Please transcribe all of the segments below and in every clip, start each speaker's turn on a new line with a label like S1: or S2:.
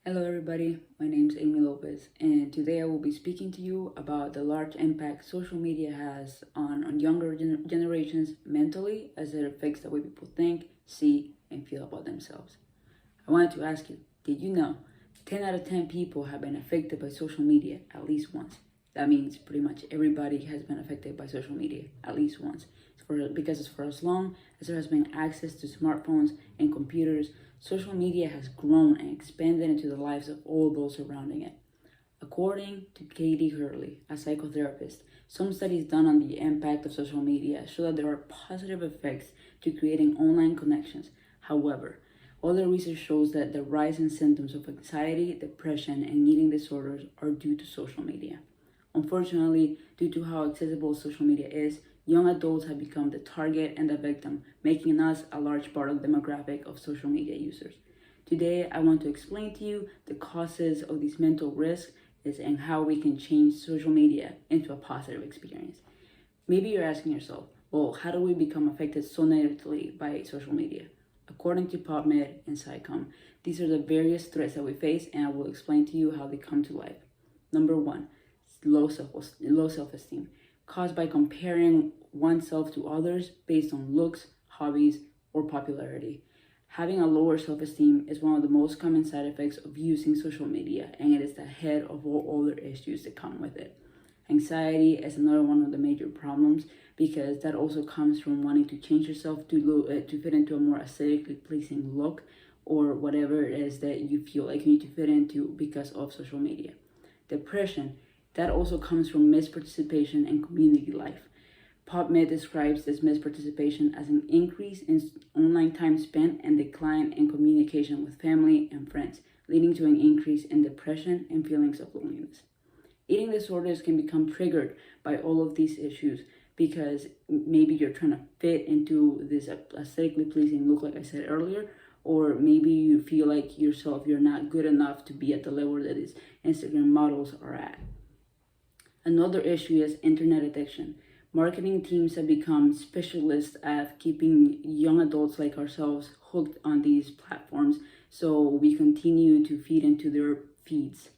S1: Hello, everybody. My name is Amy Lopez, and today I will be speaking to you about the large impact social media has on younger generations mentally as it affects the way people think, see, and feel about themselves. I wanted to ask you, did you know 10 out of 10 people have been affected by social media at least once? That means pretty much everybody has been affected by social media at least once. Because for as long as there has been access to smartphones and computers, social media has grown and expanded into the lives of all those surrounding it. According to Katie Hurley, a psychotherapist, some studies done on the impact of social media show that there are positive effects to creating online connections. However, other research shows that the rise in symptoms of anxiety, depression, and eating disorders are due to social media. Unfortunately, due to how accessible social media is, young adults have become the target and the victim, making us a large part of the demographic of social media users. Today, I want to explain to you the causes of these mental risks and how we can change social media into a positive experience. Maybe you're asking yourself, well, how do we become affected so negatively by social media? According to PubMed and SciComm, these are the various threats that we face, and I will explain to you how they come to life. Number one, low self-esteem, caused by comparing oneself to others based on looks, hobbies, or popularity. Having a lower self-esteem is one of the most common side effects of using social media, and it is the head of all other issues that come with it. Anxiety is another one of the major problems because that also comes from wanting to change yourself to fit into a more aesthetically pleasing look or whatever it is that you feel like you need to fit into because of social media. Depression, that also comes from misparticipation in community life. PubMed describes this misparticipation as an increase in online time spent and decline in communication with family and friends, leading to an increase in depression and feelings of loneliness. Eating disorders can become triggered by all of these issues because maybe you're trying to fit into this aesthetically pleasing look, like I said earlier, or maybe you feel like you're not good enough to be at the level that these Instagram models are at. Another issue is internet addiction. Marketing teams have become specialists at keeping young adults like ourselves hooked on these platforms, so we continue to feed into their feeds.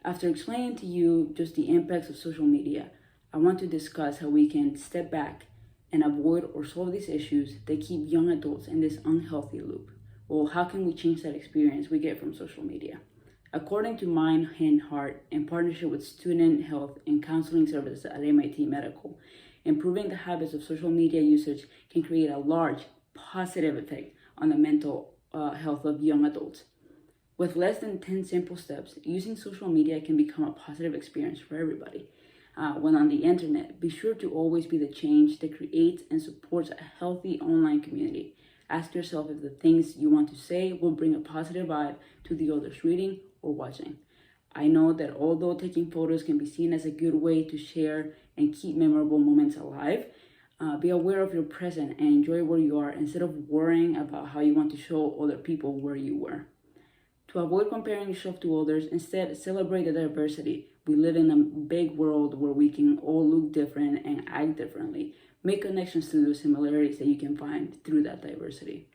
S1: After explaining to you just the impacts of social media, I want to discuss how we can step back and avoid or solve these issues that keep young adults in this unhealthy loop. Well, how can we change that experience we get from social media? According to Mind and Heart, in partnership with Student Health and Counseling Services at MIT Medical, improving the habits of social media usage can create a large positive effect on the mental health of young adults. With less than 10 simple steps, using social media can become a positive experience for everybody. When on the internet, be sure to always be the change that creates and supports a healthy online community. Ask yourself if the things you want to say will bring a positive vibe to the others reading or watching. I know that although taking photos can be seen as a good way to share and keep memorable moments alive, be aware of your present and enjoy where you are instead of worrying about how you want to show other people where you were. To avoid comparing yourself to others, instead celebrate the diversity. We live in a big world where we can all look different and act differently. Make connections to the similarities that you can find through that diversity.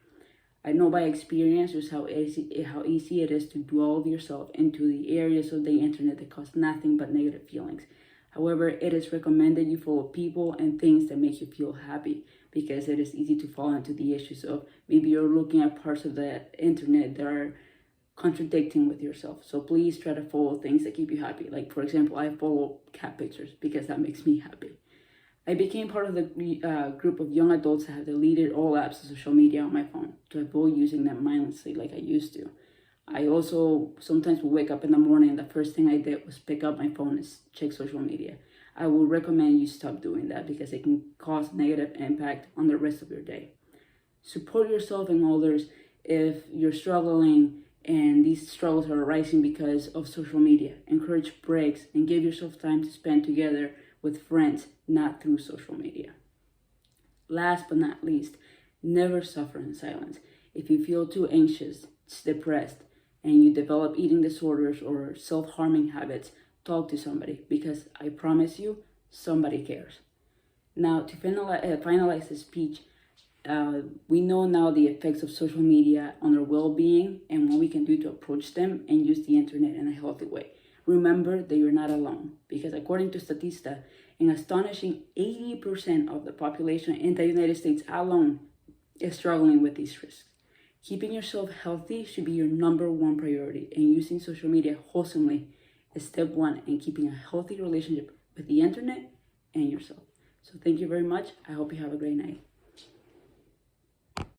S1: I know by experience just how easy it is to dwell yourself into the areas of the internet that cause nothing but negative feelings. However, it is recommended you follow people and things that make you feel happy because it is easy to fall into the issues of maybe you're looking at parts of the internet that are contradicting with yourself. So please try to follow things that keep you happy. Like, for example, I follow cat pictures because that makes me happy. I became part of the group of young adults that have deleted all apps of social media on my phone to avoid using them mindlessly like I used to. I also sometimes will wake up in the morning and the first thing I did was pick up my phone and check social media. I would recommend you stop doing that because it can cause negative impact on the rest of your day. Support yourself and others if you're struggling and these struggles are arising because of social media. Encourage breaks and give yourself time to spend together with friends, not through social media. Last but not least, never suffer in silence. If you feel too anxious, depressed, and you develop eating disorders or self-harming habits, talk to somebody because I promise you, somebody cares. Now, to finalize this speech, We know now the effects of social media on our well-being and what we can do to approach them and use the internet in a healthy way. Remember that you're not alone, because according to Statista, an astonishing 80% of the population in the United States alone is struggling with these risks. Keeping yourself healthy should be your number one priority, and using social media wholesomely is step one in keeping a healthy relationship with the internet and yourself. So thank you very much. I hope you have a great night.